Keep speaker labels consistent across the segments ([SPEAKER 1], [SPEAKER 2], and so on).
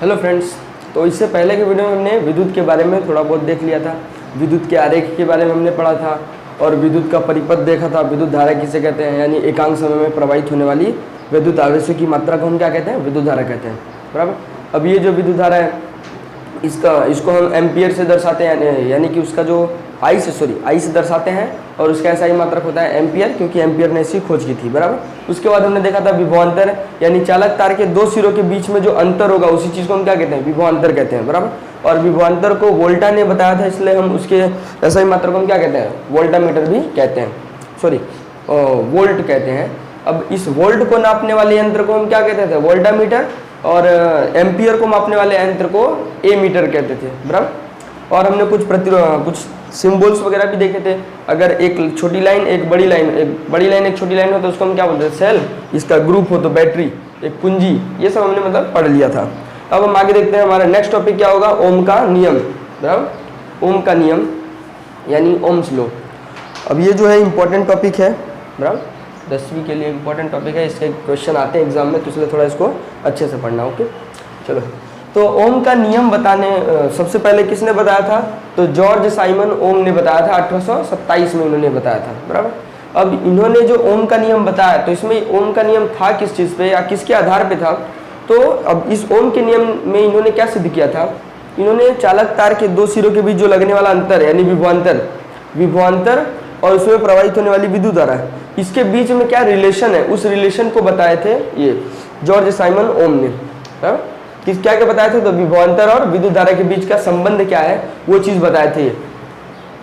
[SPEAKER 1] Hello friends, तो इससे पहले के वीडियो में हमने विद्युत के बारे में थोड़ा बहुत देख लिया था। विद्युत के आरेख के बारे में हमने पढ़ा था और विद्युत का परिपथ देखा था। विद्युत धारा किसे कहते हैं, यानी एकांक समय में प्रवाहित होने वाली विद्युत आवेशों की मात्रा को हम क्या कहते हैं, विद्युत धारा कहते हैं। बराबर। अब ये जो विद्युत धारा है इसको हम एम्पियर से दर्शाते हैं, यानी कि उसका जो आई से दर्शाते हैं और उसका ऐसा ही मात्रक होता है एम्पियर, क्योंकि एम्पियर ने इसी खोज की थी। बराबर। उसके बाद हमने देखा था विभवांतर, यानी चालक तार के दो सिरों के बीच में जो अंतर होगा उसी चीज़ को हम क्या कहते हैं, विभवांतर कहते हैं। बराबर। और विभवांतर को वोल्टा ने बताया था, इसलिए हम उसके ऐसा ही मात्रक को हम क्या कहते हैं, वोल्टामीटर भी कहते हैं, वोल्ट कहते हैं। अब इस वोल्ट को नापने वाले यंत्र को हम क्या कहते थे, वोल्टामीटर, और एम्पियर को मापने वाले यंत्र को ए मीटर कहते थे। बराबर। और हमने कुछ सिंबल्स वगैरह भी देखे थे। अगर एक छोटी लाइन एक बड़ी लाइन, एक छोटी लाइन हो तो उसको हम क्या बोलते हैं, सेल। इसका ग्रुप हो तो बैटरी, एक कुंजी, ये सब हमने मतलब पढ़ लिया था। अब हम आगे देखते हैं, हमारा नेक्स्ट टॉपिक क्या होगा, ओम का नियम। बराबर। ओम का नियम यानी ओम्स लॉ। अब ये जो है इम्पोर्टेंट टॉपिक है। बराबर। 10वीं के लिए इम्पोर्टेंट टॉपिक है, इसके क्वेश्चन आते हैं एग्जाम में, तो इसलिए थोड़ा इसको अच्छे से पढ़ना। ओके, चलो। तो ओम का नियम बताने सबसे पहले किसने बताया था, तो जॉर्ज साइमन ओम ने बताया था। 1827 में उन्होंने बताया था। बराबर। अब इन्होंने जो ओम का नियम बताया, तो इसमें ओम का नियम था किस चीज़ पे या किसके आधार पे था, तो अब इस ओम के नियम में इन्होंने क्या सिद्ध किया था, इन्होंने चालक तार के दो सिरों के बीच जो लगने वाला अंतर यानी विभवांतर और उसमें प्रवाहित होने वाली विद्युत धारा, इसके बीच में क्या रिलेशन है, उस रिलेशन को बताए थे ये जॉर्ज साइमन ओम ने। क्या क्या बताए थे, तो विभवांतर और विद्युत धारा के बीच का संबंध क्या है वो चीज़ बताए थे ये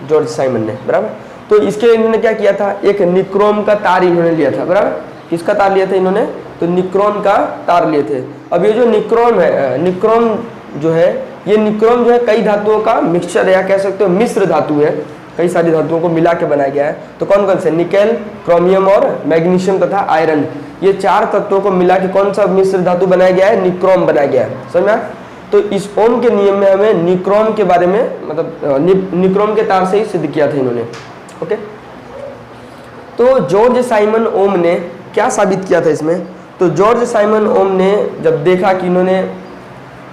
[SPEAKER 1] जॉर्ज साइमन ने। बराबर। तो इसके इन्होंने क्या किया था, एक निक्रोम का तार इन्होंने लिया था। बराबर। किसका तार लिया था इन्होंने, तो निक्रोम का तार लिए थे। अब ये जो निक्रोम है, निक्रोम जो है कई धातुओं का मिक्सचर या कह सकते हो मिश्र धातु है, कई सारी धातुओं को मिला के बनाया गया है। तो कौन कौन से, निकेल, क्रोमियम और मैग्नीशियम तथा आयरन, ये चार तत्वों को मिला के कौन सा मिश्र धातु बनाया गया है, निक्रोम बनाया गया है। समझ में। तो इस ओम के नियम में हमें निक्रोम के बारे में मतलब निक्रोम के तार से ही सिद्ध किया था इन्होंने। ओके। तो जॉर्ज साइमन ओम ने क्या साबित किया था इसमें, तो जॉर्ज साइमन ओम ने जब देखा कि इन्होंने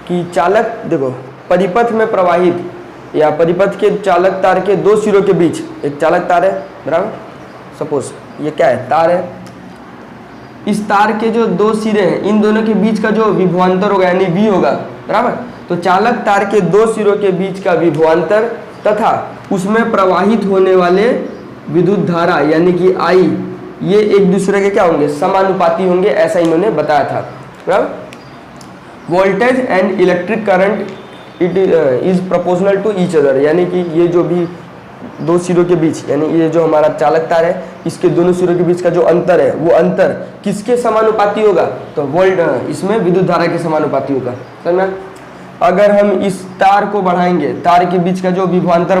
[SPEAKER 1] कि चालक देखो परिपथ में प्रवाहित या परिपथ के चालक तार के दो सिरों के बीच एक चालक तार है। बराबर। सपोज ये क्या है, तार है। इस तार के जो दो सिरे हैं इन दोनों के बीच का जो विभवांतर होगा यानी V होगा। बराबर। तो चालक तार के दो सिरों के बीच का विभवांतर तथा उसमें प्रवाहित होने वाले विद्युत धारा यानी कि I, ये एक दूसरे के क्या होंगे, समानुपाती होंगे, ऐसा इन्होंने बताया था। बराबर। Voltage and electric current it is proportional to each other, यानी कि ये जो भी दो सिरों के बीच यानी ये जो हमारा चालक तार है इसके दोनों सिरों के बीच का जो अंतर है वो अंतर किसके समानुपाती होगा, तो इसमें विद्युत धारा के समानुपाती होगा। समझ में। अगर हम इस तार को बढ़ाएंगे, तार के बीच का जो विभवांतर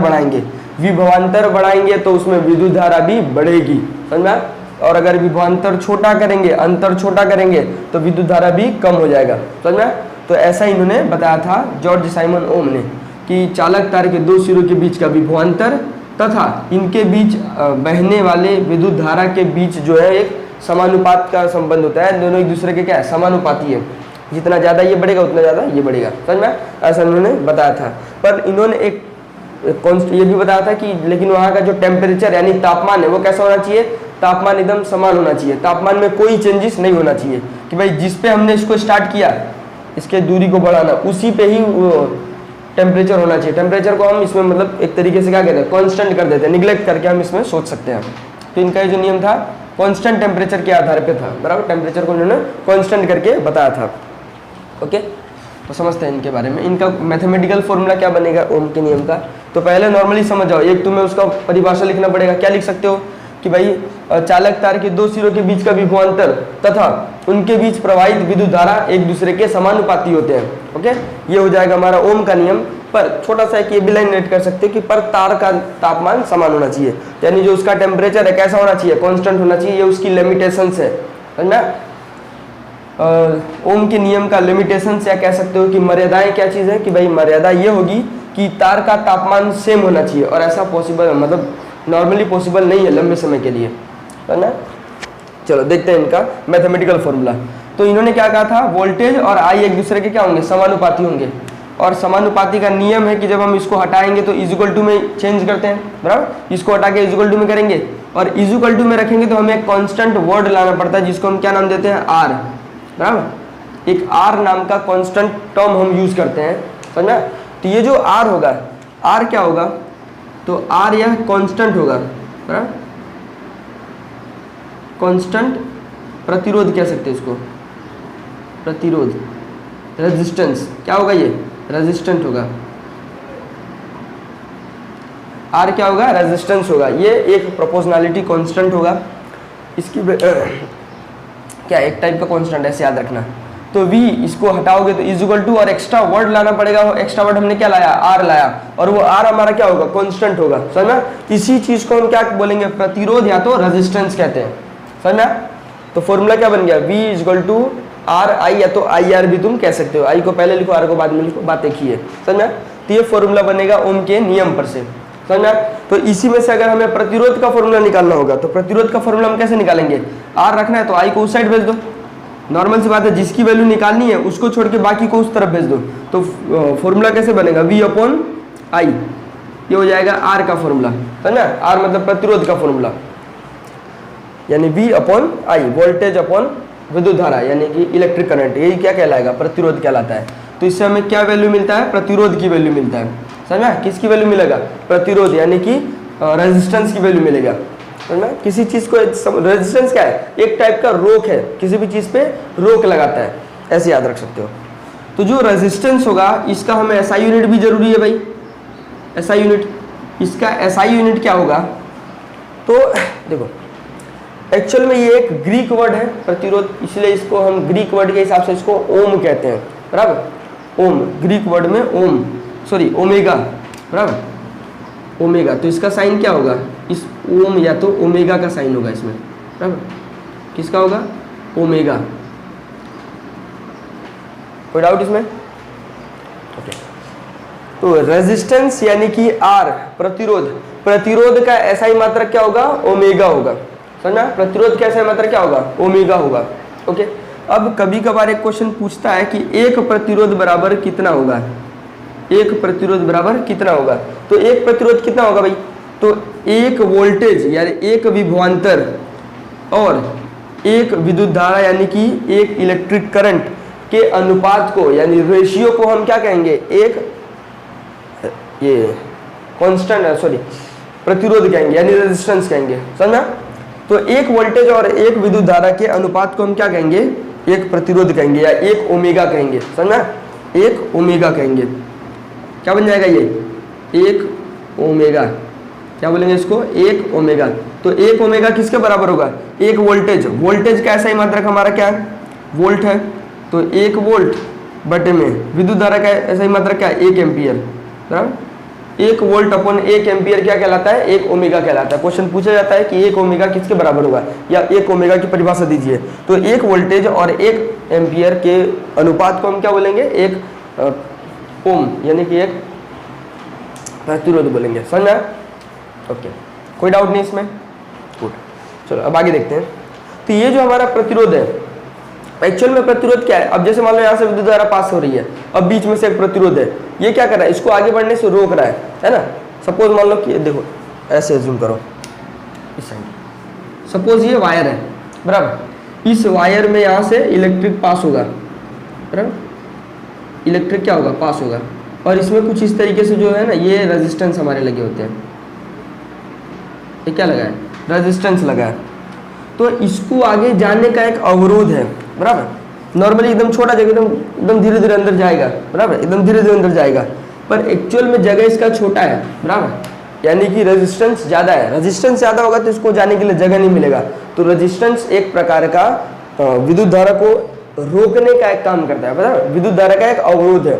[SPEAKER 1] बढ़ाएंगे तो उसमें विद्युत धारा भी बढ़ेगी। समझ में। और अगर विभवांतर छोटा करेंगे, अंतर छोटा करेंगे तो विद्युत धारा भी कम हो जाएगा। समझ में। तो ऐसा इन्होंने बताया था जॉर्ज साइमन ओम ने कि चालक तार के दो सिरों के बीच का विभवांतर तथा इनके बीच बहने वाले विद्युत धारा के बीच जो है एक समानुपात का संबंध होता है। दोनों एक दूसरे के क्या है, समानुपाती है। जितना ज़्यादा ये बढ़ेगा उतना ज़्यादा ये बढ़ेगा। समझ में। ऐसा इन्होंने बताया था। पर इन्होंने एक ये भी बताया था कि लेकिन वहाँ का जो टेम्परेचर यानी तापमान है वो कैसा होना चाहिए, तापमान एकदम समान होना चाहिए, तापमान में कोई चेंजेस नहीं होना चाहिए। कि भाई जिस पे हमने इसको स्टार्ट किया इसके दूरी को बढ़ाना उसी पे ही टेम्परेचर होना चाहिए। टेम्परेचर को हम इसमें मतलब एक तरीके से क्या कहते हैं, कांस्टेंट कर देते हैं, निगलेक्ट करके हम इसमें सोच सकते हैं। तो इनका जो नियम था कांस्टेंट टेम्परेचर के आधार पे था। बराबर। टेम्परेचर को उन्होंने कांस्टेंट करके बताया था। ओके। तो समझते हैं इनके बारे में। इनका मैथमेटिकल फॉर्मूला क्या बनेगा ओम के नियम का, तो पहले नॉर्मली समझ जाओ। एक तुम्हें उसका परिभाषा लिखना पड़ेगा। क्या लिख सकते हो कि भाई चालक तार के दो सिरों के बीच का विभवांतर तथा उनके बीच प्रवाहित विद्युत धारा एक दूसरे के समानुपाती होते हैं। ओके। ये हो जाएगा हमारा ओम का नियम। पर छोटा सा ये भी लाइन रेट कर सकते हो कि पर तार का तापमान समान होना चाहिए, यानी जो उसका टेम्परेचर है कैसा होना चाहिए, कांस्टेंट होना चाहिए। ये उसकी लिमिटेशंस है। समझना। ओम के नियम का लिमिटेशंस या कह सकते हो कि मर्यादाएं क्या चीज़ है, कि भाई मर्यादा ये होगी कि तार का तापमान सेम होना चाहिए, और ऐसा पॉसिबल मतलब नॉर्मली पॉसिबल नहीं है लंबे समय के लिए, है ना। चलो देखते हैं इनका मैथमेटिकल फॉर्मूला। तो इन्होंने क्या कहा था, वोल्टेज और आई एक दूसरे के क्या होंगे, समानुपाती होंगे। और समानुपाती का नियम है कि जब हम इसको हटाएंगे तो इजिकल टू में चेंज करते हैं, बराबर। इसको हटा के इजिकल टू में करेंगे और इजिकल टू में रखेंगे तो हमें एक कांस्टेंट वर्ड लाना पड़ता है जिसको हम क्या नाम देते हैं, आर, बराबर। एक आर नाम का कांस्टेंट टर्म हम यूज करते हैं, समझा। तो ये जो आर होगा, आर क्या होगा, तो आर यह कांस्टेंट होगा, बराबर। कांस्टेंट प्रतिरोध कह सकते हैं इसको, प्रतिरोध, रेजिस्टेंस क्या होगा, ये रेजिस्टेंट होगा। आर क्या होगा, रेजिस्टेंस होगा। ये एक प्रोपोर्शनैलिटी कांस्टेंट होगा, इसकी क्या एक टाइप का कांस्टेंट, ऐसे याद रखना। तो v इसको हटाओगे तो इजिकल टू और एक्स्ट्रा वर्ड लाना पड़ेगा। एक्स्ट्रा वर्ड हमने क्या लाया, आर लाया, और वो आर हमारा क्या होगा, कांस्टेंट होगा, समझना। इसी चीज को हम क्या बोलेंगे, प्रतिरोध या तो रेजिस्टेंस कहते हैं, समझना। तो फॉर्मूला क्या बन गया, v is equal to R I, या तो आई आर भी तुम कह सकते हो। आई को पहले लिखो, आर को बाद में लिखो, बात एक ही है, समझना। तो ये फॉर्मूला बनेगा ओम के नियम पर से, समझना। तो इसी में से अगर हमें प्रतिरोध का फॉर्मूला निकालना होगा तो प्रतिरोध का फॉर्मूला हम कैसे निकालेंगे, आर रखना है तो आई को उस साइड भेज दो, नॉर्मल सी बात है। जिसकी वैल्यू निकालनी है उसको छोड़ के बाकी को उस तरफ भेज दो। तो फॉर्मूला कैसे बनेगा, v अपॉन आई, ये हो जाएगा आर का फॉर्मूला, समझना। आर मतलब प्रतिरोध का फॉर्मूला, यानी v upon I, voltage upon विद्युत धारा, यानी कि इलेक्ट्रिक करंट, यही क्या कहलाएगा, प्रतिरोध कहलाता है। तो इससे हमें क्या वैल्यू मिलता है, प्रतिरोध की वैल्यू मिलता है, समझना। किसकी वैल्यू मिलेगा, प्रतिरोध, यानी कि रेजिस्टेंस की वैल्यू मिलेगा, समझना। किसी चीज को रेजिस्टेंस क्या है, एक टाइप का रोक है, किसी भी चीज पे रोक लगाता है, ऐसे याद रख सकते हो। तो जो रेजिस्टेंस होगा इसका हमें एसआई यूनिट भी जरूरी है भाई, एसआई यूनिट। इसका एसआई यूनिट क्या होगा, तो देखो एक्चुअल में ये एक ग्रीक वर्ड है प्रतिरोध, इसलिए इसको हम ग्रीक वर्ड के हिसाब से इसको ओम कहते हैं, बराबर। ओम ग्रीक वर्ड में ओम, सॉरी ओमेगा, बराबर, ओमेगा। तो इसका साइन क्या होगा, इस ओम या तो ओमेगा का साइन होगा इसमें, बराबर। किसका होगा, ओमेगा। कोई डाउट इसमें, ओके। तो रेजिस्टेंस यानी कि आर, प्रतिरोध, प्रतिरोध का एसआई मात्रक क्या होगा, ओमेगा होगा, समझना। प्रतिरोध का एसआई मात्रक क्या होगा, ओमेगा होगा, ओके। अब कभी कभार एक क्वेश्चन पूछता है कि एक प्रतिरोध बराबर कितना होगा, एक प्रतिरोध बराबर कितना होगा। तो एक प्रतिरोध कितना होगा भाई, तो एक वोल्टेज यानी एक विभवांतर और एक विद्युत धारा यानी कि एक इलेक्ट्रिक करंट के अनुपात को, यानी रेशियो को हम क्या कहेंगे, एक ये कांस्टेंट, सॉरी प्रतिरोध कहेंगे, यानी रेजिस्टेंस कहेंगे, समझना। तो एक वोल्टेज और एक विद्युत धारा के अनुपात को हम क्या कहेंगे, एक प्रतिरोध कहेंगे या एक ओमेगा कहेंगे, समझना। एक ओमेगा कहेंगे, क्या बन जाएगा ये, एक ओमेगा, क्या बोलेंगे इसको, एक ओमेगा। तो एक ओमेगा किसके बराबर होगा, एक वोल्टेज, वोल्टेज का एसआई मात्रक हमारा क्या है, वोल्ट है। तो एक वोल्ट बटे में विद्युत धारा का एसआई मात्रक क्या है, एक एम्पियर, बराबर। एक वोल्ट अपॉन एक एम्पियर क्या कहलाता है, एक ओमेगा कहलाता है। क्वेश्चन पूछा जाता है कि एक ओमेगा किसके बराबर होगा, या एक ओमेगा की परिभाषा दीजिए। तो एक वोल्टेज और एक एम्पियर के अनुपात को हम क्या बोलेंगे, एक ओम, यानी कि एक प्रतिरोध बोलेंगे, समझना। ओके, कोई डाउट नहीं इसमें, गुड। चलो अब आगे देखते हैं। तो ये जो हमारा प्रतिरोध है, एक्चुअल में प्रतिरोध क्या है। अब जैसे मान लो यहाँ से विद्युत धारा पास हो रही है, अब बीच में से एक प्रतिरोध है, ये क्या कर रहा है, इसको आगे बढ़ने से रोक रहा है ना। सपोज मान लो कि देखो ऐसे जूम करो, इस साइड सपोज ये वायर है, बराबर। इस वायर में यहाँ से इलेक्ट्रिक पास होगा, बराबर, इलेक्ट्रिक क्या होगा, पास होगा। और इसमें कुछ इस तरीके से जो है ना, ये रेजिस्टेंस हमारे लगे होते हैं, ये क्या लगा है, रेजिस्टेंस लगा है। तो इसको आगे जाने का एक अवरोध है, बराबर। नॉर्मली एकदम छोटा जगह, एकदम धीरे धीरे अंदर जाएगा, बराबर, एकदम धीरे धीरे अंदर जाएगा। पर एक्चुअल में जगह इसका छोटा है, बराबर, यानी कि रेजिस्टेंस ज़्यादा है। रेजिस्टेंस ज़्यादा होगा तो इसको जाने के लिए जगह नहीं मिलेगा। तो रेजिस्टेंस एक प्रकार का विद्युत धारा को रोकने का एक काम करता है, बराबर। विद्युत धारा का एक अवरोध है,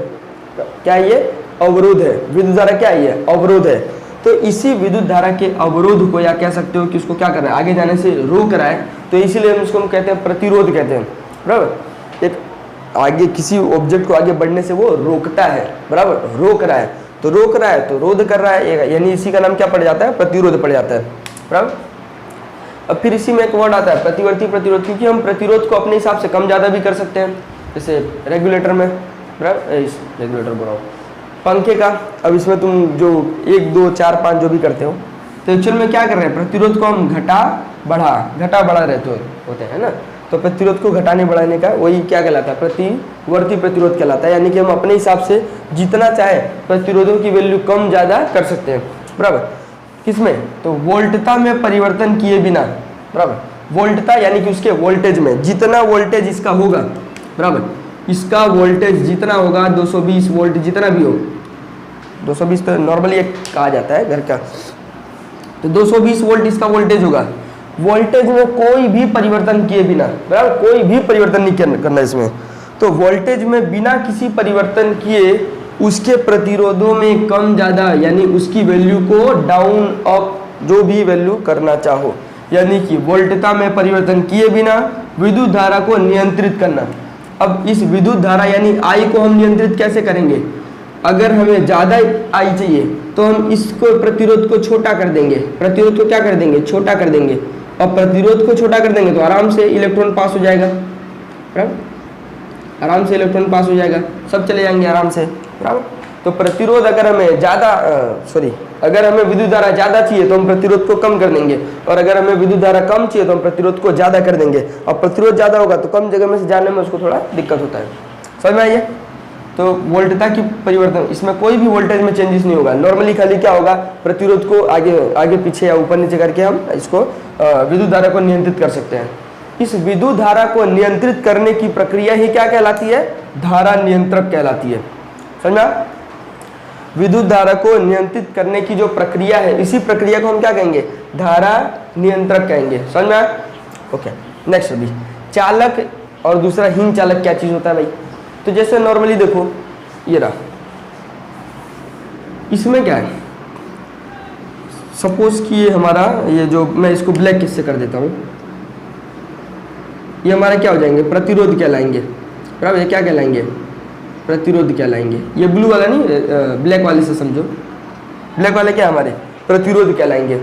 [SPEAKER 1] क्या ये अवरोध है, विद्युत धारा क्या है, अवरोध है। तो इसी विद्युत धारा के अवरोध को, या कह सकते हो कि उसको क्या कर रहा है, आगे जाने से रोक रहा है। तो इसीलिए हम इसको कहते हैं प्रतिरोध कहते हैं, बराबर। एक आगे किसी ऑब्जेक्ट को आगे बढ़ने से वो रोकता है, बराबर, रोक रहा है। तो रोक रहा है तो रोध कर रहा है, यानी इसी का नाम क्या पड़ जाता है, प्रतिरोध पड़ जाता है, बराबर। अब फिर इसी में एक वर्ड आता है प्रतिवर्ती प्रतिरोध, क्योंकि हम प्रतिरोध को अपने हिसाब से कम ज़्यादा भी कर सकते हैं, जैसे रेगुलेटर में, बराबर, इस रेगुलेटर बोल रहा हूँ, पंखे का। अब इसमें तुम जो 1 2 4 5 जो भी करते हो, तो एक्चुअल में क्या कर रहे हैं, प्रतिरोध को हम घटा बढ़ा रहते होते हैं ना। तो प्रतिरोध को घटाने बढ़ाने का वही क्या कहलाता है, प्रतिवर्ती प्रतिरोध कहलाता है। यानी कि हम अपने हिसाब से जितना चाहे प्रतिरोधों की वैल्यू कम ज़्यादा कर सकते हैं, बराबर। किसमें, तो वोल्टता में परिवर्तन किए बिना, बराबर। वोल्टता यानी कि उसके वोल्टेज में, जितना वोल्टेज इसका होगा, बराबर, इसका वोल्टेज जितना होगा 220 वोल्ट जितना भी हो, 220 तो नॉर्मली एक कहा जाता है घर का, तो 220 वोल्ट इसका वोल्टेज होगा। वोल्टेज में कोई भी परिवर्तन किए बिना, बराबर, कोई भी परिवर्तन नहीं करना इसमें। तो वोल्टेज में बिना किसी परिवर्तन किए उसके प्रतिरोधों में कम ज़्यादा, यानी उसकी वैल्यू को डाउन अप जो भी वैल्यू करना चाहो, यानी कि वोल्टता में परिवर्तन किए बिना विद्युत धारा को नियंत्रित करना। अब इस विद्युत धारा यानी आई को हम नियंत्रित कैसे करेंगे, अगर हमें ज़्यादा आई चाहिए तो हम इसको प्रतिरोध को छोटा कर देंगे, प्रतिरोध को क्या कर देंगे, छोटा कर देंगे। अब प्रतिरोध को छोटा कर देंगे तो आराम से इलेक्ट्रॉन पास हो जाएगा, बराबर, आराम से इलेक्ट्रॉन पास हो जाएगा, सब चले जाएंगे आराम से, बराबर। तो प्रतिरोध अगर हमें ज़्यादा अगर हमें विद्युत धारा ज़्यादा चाहिए तो हम प्रतिरोध को कम कर देंगे, और अगर हमें विद्युत धारा कम चाहिए तो हम प्रतिरोध को ज़्यादा कर देंगे। और प्रतिरोध ज़्यादा होगा तो कम जगह में से जाने में उसको थोड़ा दिक्कत होता है, समझ में आइए। तो वोल्टता की परिवर्तन, इसमें कोई भी वोल्टेज में चेंजेस नहीं होगा। नॉर्मली खाली क्या होगा, प्रतिरोध को आगे पीछे या ऊपर नीचे करके हम इसको विद्युत धारा को नियंत्रित कर सकते हैं। इस विद्युत धारा को नियंत्रित करने की प्रक्रिया ही क्या कहलाती है, धारा नियंत्रक कहलाती है, समझा। विद्युत धारा को नियंत्रित करने की जो प्रक्रिया है, इसी प्रक्रिया को हम क्या कहेंगे, धारा नियंत्रक कहेंगे, समझ में। ओके, नेक्स्ट अभी चालक और दूसरा हीन चालक क्या चीज होता है भाई। तो जैसे नॉर्मली देखो ये रहा, इसमें क्या है, सपोज कि ये हमारा, ये जो मैं इसको ब्लैक किससे कर देता हूँ, ये हमारा क्या हो जाएंगे, प्रतिरोध कहलाएंगे, बराबर। ये क्या कहलाएंगे, प्रतिरोध कहलाएंगे। ये ब्लू वाला नहीं, ब्लैक वाले से समझो, ब्लैक वाले क्या हमारे प्रतिरोध कहलाएंगे।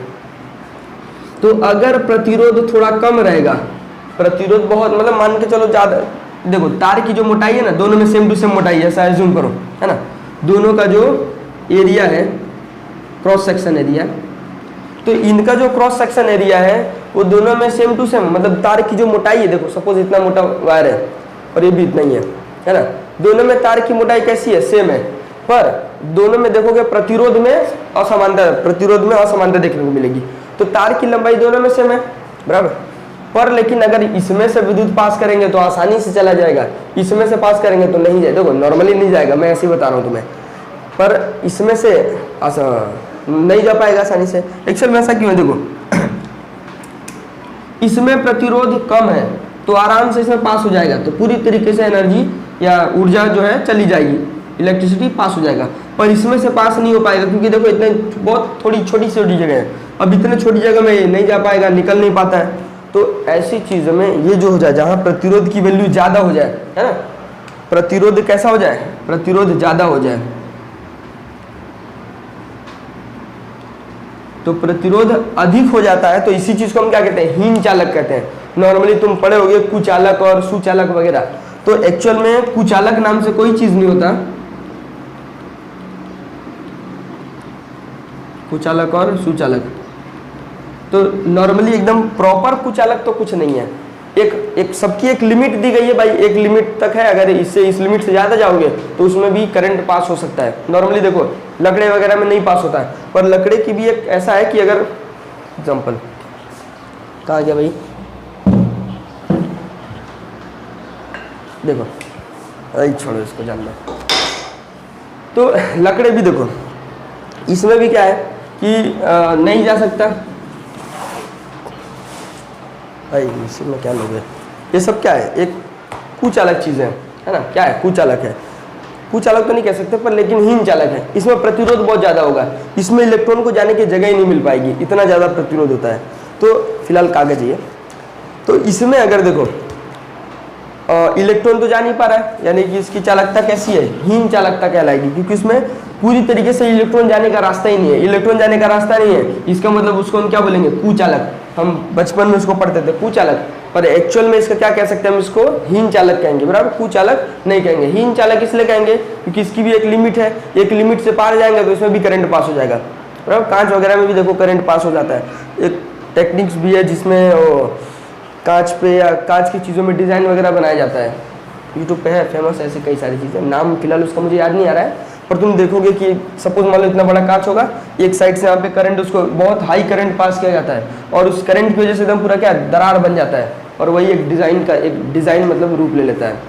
[SPEAKER 1] तो अगर प्रतिरोध थोड़ा कम रहेगा, प्रतिरोध बहुत मतलब मान के चलो ज़्यादा, देखो तार की जो मोटाई है ना, दोनों में सेम टू सेम मोटाई है, ऐसा एज्यूम करो, है ना। दोनों का जो एरिया है, क्रॉस सेक्शन एरिया, तो इनका जो क्रॉस सेक्शन एरिया है वो दोनों में सेम टू सेम, मतलब तार की जो मोटाई है, देखो सपोज इतना मोटा वायर है और ये भी इतना ही है ना। दोनों में तार की मोटाई कैसी है, सेम है, पर दोनों में देखोगे प्रतिरोध में असमानता देखने को मिलेगी। तो तार की लंबाई दोनों में सेम है, बराबर। पर लेकिन अगर इसमें से विद्युत पास करेंगे तो आसानी से चला जाएगा, इसमें से पास करेंगे तो नहीं जाए, देखो नॉर्मली नहीं जाएगा, मैं ऐसे ही बता रहा हूँ तुम्हें, पर इसमें से नहीं जा पाएगा आसानी से। एक्चुअल में ऐसा क्यों है, देखो इसमें प्रतिरोध कम है तो आराम से इसमें पास हो जाएगा, तो पूरी तरीके से एनर्जी या ऊर्जा जो है चली जाएगी, इलेक्ट्रिसिटी पास हो जाएगा। पर इसमें से पास नहीं हो पाएगा क्योंकि देखो इतने बहुत थोड़ी छोटी जगह है, अब इतने छोटी जगह में नहीं जा पाएगा, निकल नहीं पाता है। तो ऐसी चीज में ये जो हो जाए, जहाँ प्रतिरोध की वैल्यू ज़्यादा हो जाए, है ना, प्रतिरोध कैसा हो जाए, प्रतिरोध ज़्यादा हो जाए, तो प्रतिरोध अधिक हो जाता है, तो इसी चीज को हम क्या कहते हैं, हीन चालक कहते हैं। नॉर्मली तुम पढ़े होगे कुचालक और सुचालक वगैरह, तो एक्चुअल में कुचालक नाम से कोई चीज नहीं होता, कुचालक और सुचालक, तो नॉर्मली एकदम प्रॉपर कुचालक तो कुछ नहीं है। एक सबकी एक लिमिट दी गई है भाई, एक लिमिट तक है, अगर इससे इस लिमिट से ज़्यादा जाओगे तो उसमें भी करंट पास हो सकता है। नॉर्मली देखो लकड़े वगैरह में नहीं पास होता है, पर लकड़े की भी एक ऐसा है कि अगर एग्जाम्पल कहाँ गया भाई, देखो अरे छोड़ो इसको, जानना। तो लकड़े भी देखो, इसमें भी क्या है कि नहीं जा सकता भाई, इसी में क्या लोग है, ये सब क्या है, एक कुचालक चीज़ें है ना, क्या है, कुचालक है। कुचालक तो नहीं कह सकते पर लेकिन हीन चालक है। इसमें प्रतिरोध बहुत ज़्यादा होगा, इसमें इलेक्ट्रॉन को जाने की जगह ही नहीं मिल पाएगी, इतना ज़्यादा प्रतिरोध होता है। तो फिलहाल कागज ये, तो इसमें अगर देखो इलेक्ट्रॉन तो जा नहीं पा रहा है, यानी कि इसकी चालकता कैसी है, हीन चालकता कहलाएगी, क्योंकि इसमें पूरी तरीके से इलेक्ट्रॉन जाने का रास्ता ही नहीं है, इलेक्ट्रॉन जाने का रास्ता नहीं है, इसका मतलब उसको हम क्या बोलेंगे, कुचालक। हम बचपन में उसको पढ़ते थे कुचालक, पर एक्चुअल में इसका क्या कह सकते हैं हम इसको हीन चालक कहेंगे, बराबर। कुचालक नहीं कहेंगे। हीन चालक इसलिए कहेंगे क्योंकि इसकी भी एक लिमिट है, एक लिमिट से पार जाएंगे तो इसमें भी करंट पास हो जाएगा, बराबर। कांच वगैरह में भी देखो करंट पास हो जाता है। एक टेक्निक्स भी है जिसमें कांच पे या कांच की चीज़ों में डिज़ाइन वगैरह बनाया जाता है, यूट्यूब पे है फेमस, ऐसे कई सारी चीज़ें, नाम फिलहाल उसका मुझे याद नहीं आ रहा है, पर तुम देखोगे कि सपोज मान लो इतना बड़ा कांच होगा, एक साइड से यहाँ पे करंट, उसको बहुत हाई करंट पास किया जाता है और उस करंट की वजह से एकदम पूरा क्या दरार बन जाता है और वही एक डिज़ाइन मतलब रूप ले लेता है।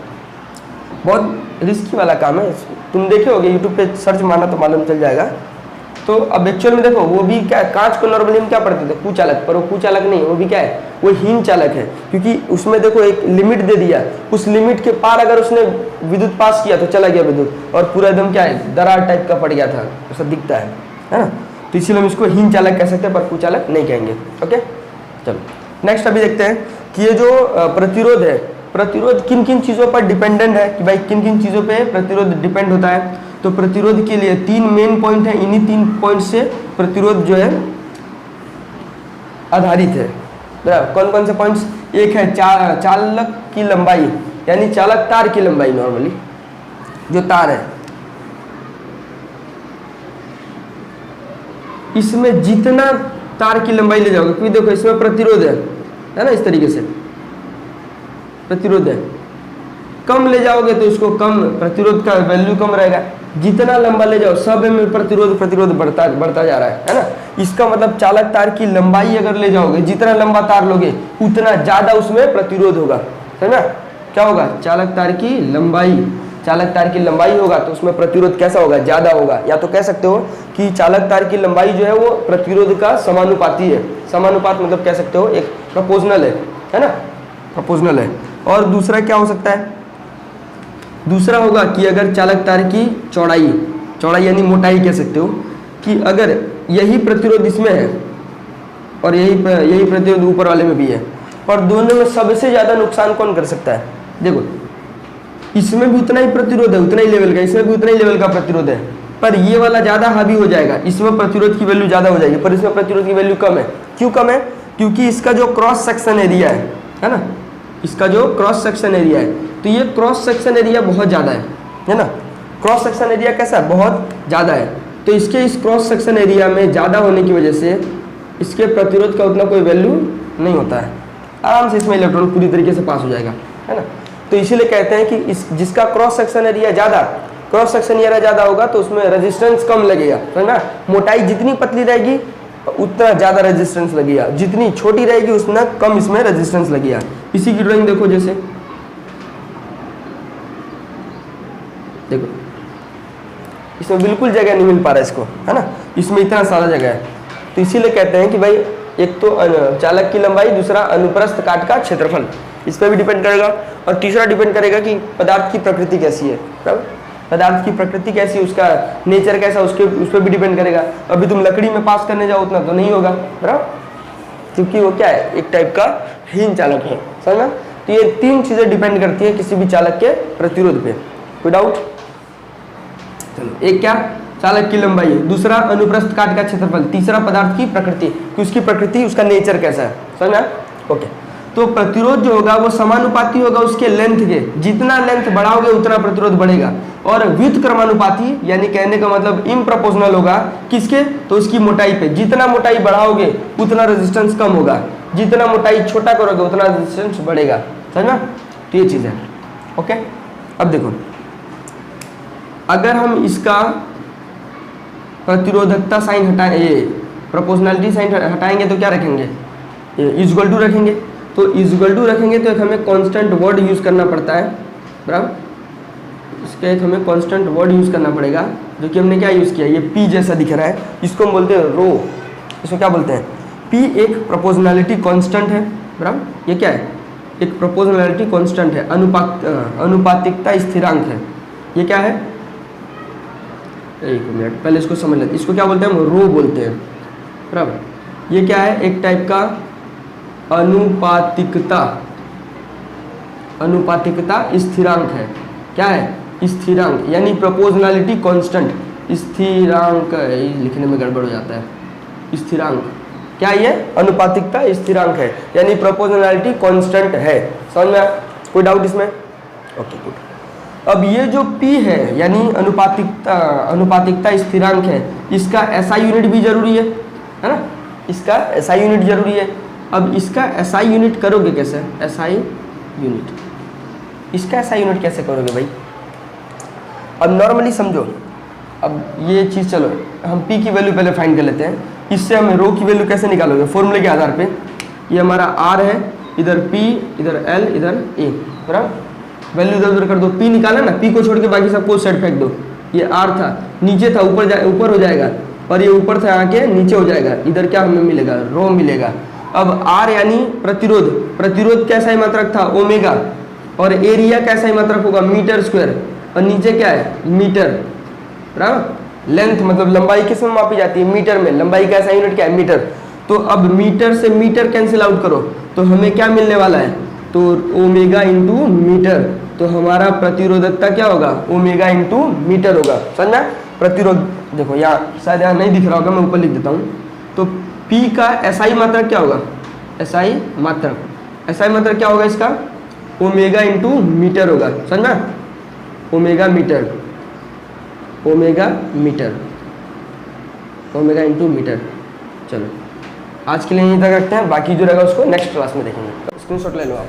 [SPEAKER 1] बहुत रिस्की वाला काम है, तुम देखे होगे यूट्यूब पे सर्च मारना तो मालूम चल जाएगा। तो अब एक्चुअल में देखो वो भी क्या, कांच को नॉर्मली हम क्या पढ़ते थे कुचालक, पर वो कुचालक नहीं, वो भी क्या है, वो हीन चालक है, क्योंकि उसमें देखो एक लिमिट दे दिया, उस लिमिट के पार अगर उसने विद्युत पास किया तो चला गया विद्युत और पूरा एकदम क्या है दरार टाइप का पड़ गया था, ऐसा दिखता है ना। तो इसीलिए हम इसको हीन चालक कह सकते हैं पर कुचालक नहीं कहेंगे। ओके, चलो नेक्स्ट अभी देखते हैं कि ये जो प्रतिरोध है, प्रतिरोध किन किन चीज़ों पर डिपेंडेंट है, कि भाई किन किन चीज़ों पे प्रतिरोध डिपेंड होता है। तो प्रतिरोध के लिए 3 मेन पॉइंट है, इन्हीं 3 पॉइंट से प्रतिरोध जो है आधारित है, बराबर। कौन कौन से पॉइंट्स, एक है चालक की लंबाई, यानी चालक तार की लंबाई, नॉर्मली जो तार है इसमें जितना तार की लंबाई ले जाओगे, क्योंकि देखो इसमें प्रतिरोध है ना, इस तरीके से प्रतिरोध है, कम ले जाओगे तो इसको कम प्रतिरोध का वैल्यू कम रहेगा, जितना लंबा ले जाओ सब में प्रतिरोध बढ़ता जा रहा है ना। इसका मतलब चालक तार की लंबाई अगर ले जाओगे, जितना लंबा तार लोगे उतना ज्यादा उसमें प्रतिरोध होगा, है ना। क्या होगा, चालक तार की लंबाई होगा तो उसमें प्रतिरोध कैसा होगा, ज्यादा होगा। या तो कह सकते हो कि चालक तार की लंबाई जो है वो प्रतिरोध का समानुपाती है, समानुपात मतलब कह सकते हो एक प्रोपोर्शनल है ना, प्रोपोर्शनल है। और दूसरा क्या हो सकता है, दूसरा होगा कि अगर चालक तार की चौड़ाई यानी मोटाई कह सकते हो, कि अगर यही प्रतिरोध इसमें है और यही प्रतिरोध ऊपर वाले में भी है, पर दोनों में सबसे ज्यादा नुकसान कौन कर सकता है। देखो इसमें भी उतना ही प्रतिरोध है, उतना ही लेवल का, इसमें भी उतना ही लेवल का प्रतिरोध है, पर ये वाला ज्यादा हावी हो जाएगा, इसमें प्रतिरोध की वैल्यू ज्यादा हो जाएगी पर इसमें प्रतिरोध की वैल्यू कम है। क्यों कम है, क्योंकि इसका जो क्रॉस सेक्शन एरिया है ना, इसका जो क्रॉस सेक्शन एरिया है, तो ये क्रॉस सेक्शन एरिया बहुत ज़्यादा है ना। क्रॉस सेक्शन एरिया कैसा है, बहुत ज़्यादा है, तो इसके इस क्रॉस सेक्शन एरिया में ज़्यादा होने की वजह से इसके प्रतिरोध का उतना कोई वैल्यू नहीं होता है, आराम से इसमें इलेक्ट्रॉन पूरी तरीके से पास हो जाएगा, है ना। तो इसीलिए कहते हैं कि इस जिसका क्रॉस सेक्शन एरिया ज़्यादा होगा तो उसमें रेजिस्टेंस कम लगेगा, है ना। मोटाई जितनी पतली रहेगी उतना ज़्यादा रेजिस्टेंस लगेगा, जितनी छोटी रहेगी उतना कम इसमें रेजिस्टेंस लगेगा। इसी की ड्राइंग देखो, जैसे देखो इसमें बिल्कुल जगह नहीं मिल पा रहा है इसको, है ना, इसमें इतना सारा जगह है। तो इसीलिए कहते हैं कि भाई एक तो चालक की लंबाई, दूसरा अनुप्रस्थ काट का क्षेत्रफल, इस पर भी डिपेंड करेगा, और तीसरा डिपेंड करेगा कि पदार्थ की प्रकृति कैसी है, बराबर। पदार्थ की प्रकृति कैसी है, उसका नेचर कैसा, उस पर भी डिपेंड करेगा। अभी तुम लकड़ी में पास करने जाओ उतना तो नहीं होगा, बराबर, क्योंकि वो क्या है, एक टाइप का हीन चालक है, समझना। तो ये 3 चीजें डिपेंड करती है किसी भी चालक के प्रतिरोध पे। कोई डाउट? चलो, एक क्या, चालक की लंबाई, दूसरा अनुप्रस्थ काट का क्षेत्रफल, तीसरा पदार्थ की प्रकृति, कि उसकी प्रकृति, उसका नेचर कैसा है, समझना। ओके, तो प्रतिरोध जो होगा वो समानुपाती होगा उसके लेंथ के, जितना लेंथ बढ़ाओगे उतना प्रतिरोध बढ़ेगा, और व्युत्क्रमानुपाती यानी कहने का मतलब इम्प्रोपोर्शनल होगा किसके, तो उसकी मोटाई पे। जितना मोटाई बढ़ाओगे उतना रेजिस्टेंस कम होगा, जितना मोटाई छोटा करोगे उतना रेजिस्टेंस बढ़ेगा, समझना। तो ये चीज है। ओके, अब देखो अगर हम इसका प्रतिरोधकता साइन हटाए, ये प्रोपोर्शनलिटी साइन हटाएंगे तो क्या रखेंगे, इक्वल टू रखेंगे। तो इक्वल टू रखेंगे तो एक हमें कांस्टेंट वर्ड यूज़ करना पड़ता है, बराबर। इसका एक हमें कांस्टेंट वर्ड यूज़ करना पड़ेगा, जो कि हमने क्या यूज़ किया, ये पी जैसा दिख रहा है, इसको हम बोलते हैं रो। इसको क्या बोलते हैं, पी एक प्रोपोर्शनलिटी कांस्टेंट है, बराबर। ये क्या है, एक प्रोपोर्शनलिटी कांस्टेंट है, अनुपातिकता स्थिरांक है। ये क्या है, एक मिनट पहले इसको समझ लेते, इसको क्या बोलते हैं, हम रो बोलते हैं, बराबर। ये क्या है, एक टाइप का अनुपातिकता स्थिरांक है। क्या है, स्थिरांक यानी प्रोपोर्शनलिटी कांस्टेंट, स्थिरांक लिखने में गड़बड़ हो जाता है, स्थिरांक क्या ये अनुपातिकता स्थिरांक है, यानी प्रोपोर्शनैलिटी कांस्टेंट है। समझ में आया? कोई डाउट इसमें? Okay good. अब ये जो P है यानी अनुपातिकता स्थिरांक है, इसका SI यूनिट भी जरूरी है ना, इसका SI यूनिट जरूरी है। अब इसका SI यूनिट करोगे कैसे? SI यूनिट, इसका SI यूनिट कैसे करोगे भाई? अब नॉर्मली समझो, अब ये चीज़ चलो हम P की वैल्यू पहले फाइंड कर लेते हैं। इससे हम रो की वैल्यू कैसे निकालोगे? फॉर्मूले के आधार पे। ये हमारा R है, इधर P, इधर L, इधर A, बराबर। वैल्यू इधर उधर कर दो, P निकाला ना, P को छोड़ के बाकी सबको साइड फेंक दो। ये R था, नीचे था, ऊपर हो जाएगा, और ये ऊपर था आके नीचे हो जाएगा। इधर क्या हमें मिलेगा? रो मिलेगा। अब R यानी प्रतिरोध, प्रतिरोध कैसा ही मात्रक था? ओमेगा, और एरिया कैसा ही मात्रक होगा? मीटर स्क्वायर, और नीचे क्या है? मीटर, बराबर। लेंथ मतलब लंबाई किस में मापी जाती है? मीटर में। लंबाई का ऐसा यूनिट क्या है? मीटर। तो अब मीटर से मीटर कैंसिल आउट करो तो हमें क्या मिलने वाला है? तो ओमेगा इंटू मीटर। तो हमारा प्रतिरोधकता क्या होगा? ओमेगा इंटू मीटर होगा। समझना? प्रतिरोध देखो यहाँ शायद यहाँ नहीं दिख रहा होगा, मैं ऊपर लिख देता हूँ। तो P का SI मात्रक क्या होगा? SI मात्रक क्या होगा इसका? ओमेगा इंटू मीटर होगा। समझना? Omega into metre. चलो आज के लिए यहीं तक रखते हैं, बाकी जो रहेगा उसको नेक्स्ट क्लास में देखेंगे। स्क्रीनशॉट ले लो आप।